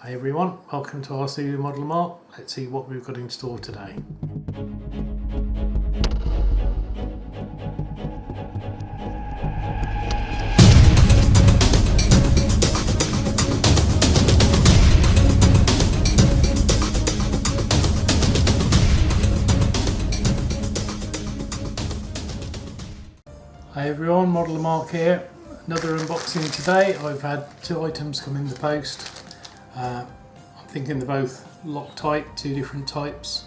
Hi everyone, welcome to RC Model Mart. Let's see what we've got in store today. Hi everyone, Model Mark here. Another unboxing today. I've had two items come in the post. I'm thinking they're both Loctite, two different types.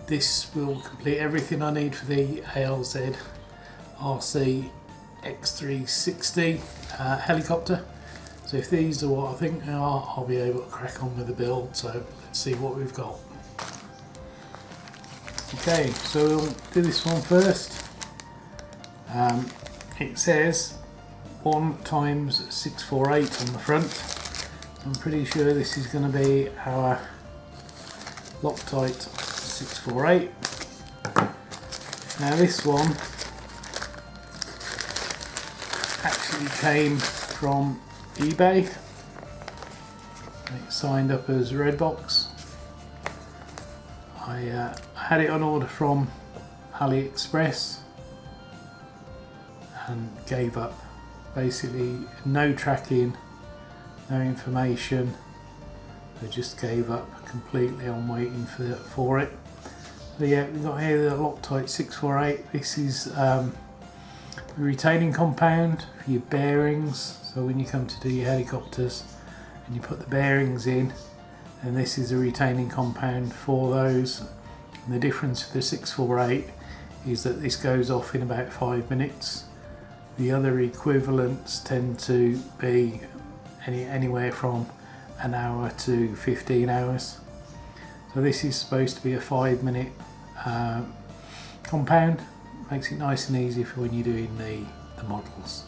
This will complete everything I need for the ALZRC X360 helicopter. So if these are what I think they are, I'll be able to crack on with the build. So let's see what we've got. Okay, so we'll do this one first. It says 1x648 on the front. So I'm pretty sure this is going to be our Loctite 648. Now this one actually came from eBay. It's signed up as Redbox. I had it on order from AliExpress and gave up. Basically no tracking, no information. I just gave up completely on waiting for it. So yeah, we've got here the Loctite 648. This is a retaining compound for your bearings. So when you come to do your helicopters and you put the bearings in, and this is a retaining compound for those. And the difference for the 648 is that this goes off in about 5 minutes. The other equivalents tend to be anywhere from an hour to 15 hours. So this is supposed to be a 5-minute compound. Makes it nice and easy for when you're doing the models.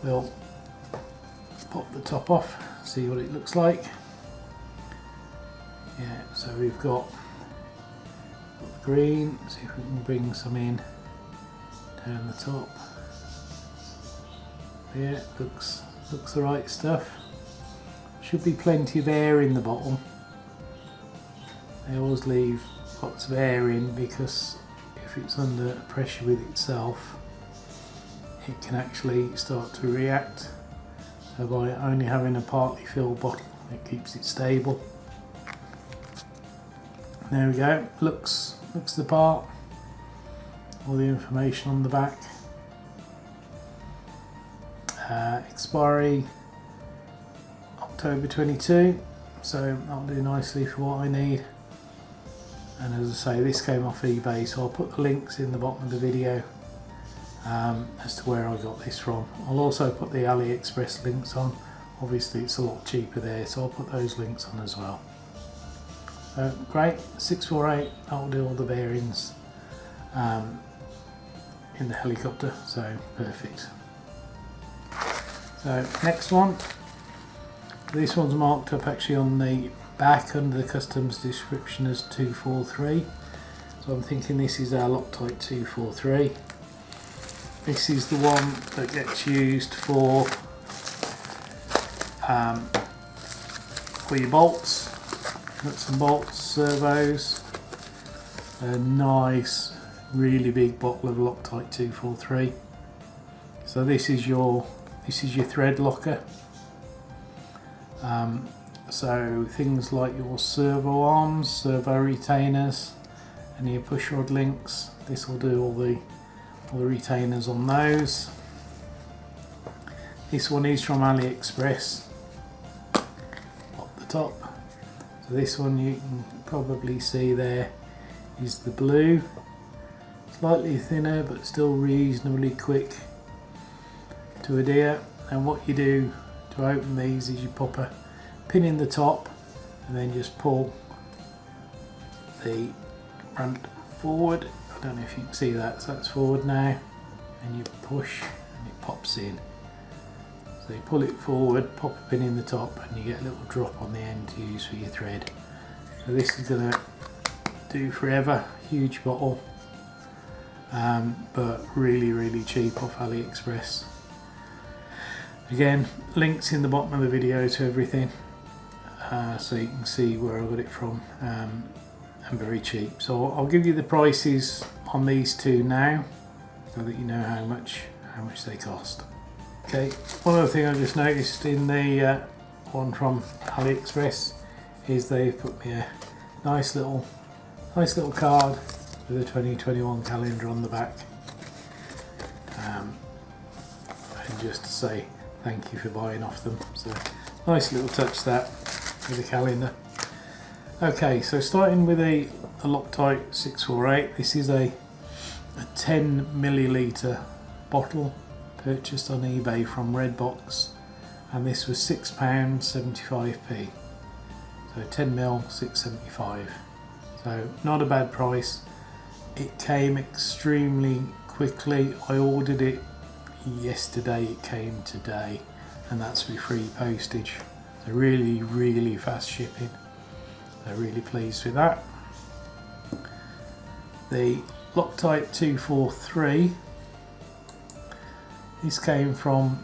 We'll pop the top off, see what it looks like. Yeah, so we've got the green, see if we can bring some in. Down the top. Yeah, looks the right stuff. Should be plenty of air in the bottom. They always leave lots of air in because if it's under pressure with itself, it can actually start to react. So by only having a partly filled bottle, it keeps it stable. There we go. Looks the part. All the information on the back. Expiry October 22, so that'll do nicely for what I need. And as I say, this came off eBay, so I'll put the links in the bottom of the video as to where I got this from. I'll also put the AliExpress links on. Obviously it's a lot cheaper there, so I'll put those links on as well. Great, 648, that'll do all the bearings in the helicopter, so perfect. So next one, this one's marked up actually on the back under the customs description as 243, so I'm thinking this is our Loctite 243. This is the one that gets used for your bolts, nuts and bolts, servos. A nice really big bottle of Loctite 243. So this is your thread locker. So things like your servo arms, servo retainers, and your push rod links. This will do all the retainers on those. This one is from AliExpress. Pop the top. So this one you can probably see there is the blue. Slightly thinner but still reasonably quick to adhere. And what you do to open these is you pop a pin in the top and then just pull the front forward. I don't know if you can see that, so that's forward now, and you push and it pops in. So you pull it forward, pop a pin in the top, and you get a little drop on the end to use for your thread. So this is going to do forever. Huge bottle. But really cheap off AliExpress. Again, links in the bottom of the video to everything, so you can see where I got it from, and very cheap. So I'll give you the prices on these two now, so that you know how much they cost. Okay, one other thing I just noticed in the one from AliExpress is they've put me a nice little card with a 2021 calendar on the back, and just to say thank you for buying off them. So nice little touch that with the calendar. Okay, so starting with a Loctite 648. This is a 10 milliliter bottle purchased on eBay from Redbox, and this was £6.75p. So 10 mil, £6.75. So not a bad price. It came extremely quickly. I ordered it yesterday, it came today, and that's with free postage. So really fast shipping. So really pleased with that. The Loctite 243. This came from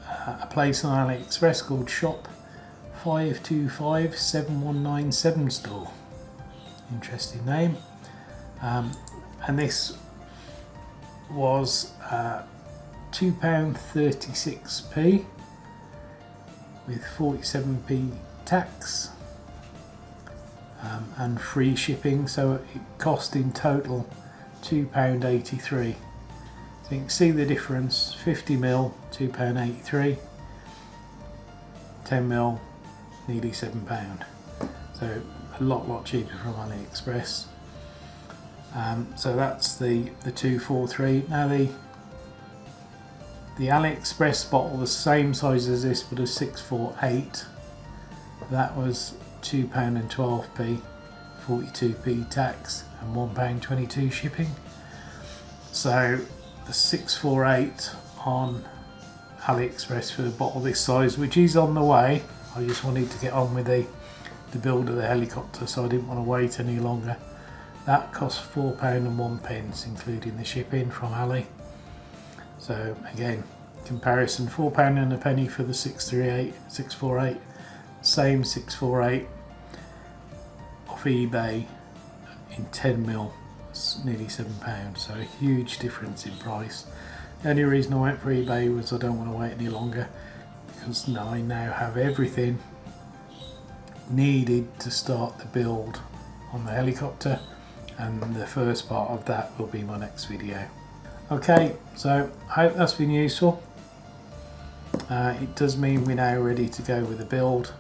a place on AliExpress called Shop 5257197 Store. Interesting name. And this was £2.36p with 47p tax, and free shipping, so it cost in total £2.83. So you can see the difference. 50 mil, £2.83, 10 mil, nearly £7. So a lot cheaper from AliExpress. So that's the 243. Now the AliExpress bottle was the same size as this, but a 648. That was £2.12p, 42p tax, and £1.22 shipping. So the 648 on AliExpress for a bottle this size, which is on the way. I just wanted to get on with the build of the helicopter, so I didn't want to wait any longer. That cost £4.01, including the shipping from Ali. So again, comparison, £4.01 for the 648, same 648 off eBay in 10 mil, it's nearly £7. So a huge difference in price. The only reason I went for eBay was I don't want to wait any longer, because now I now have everything needed to start the build on the helicopter, and the first part of that will be my next video. Okay, so I hope that's been useful. It does mean we're now ready to go with the build.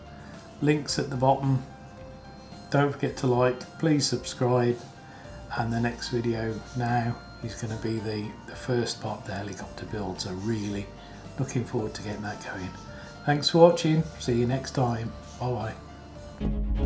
Links at the bottom. Don't forget to like, please subscribe, and the next video now is going to be the first part of the helicopter build, so really looking forward to getting that going. Thanks for watching, see you next time, bye bye.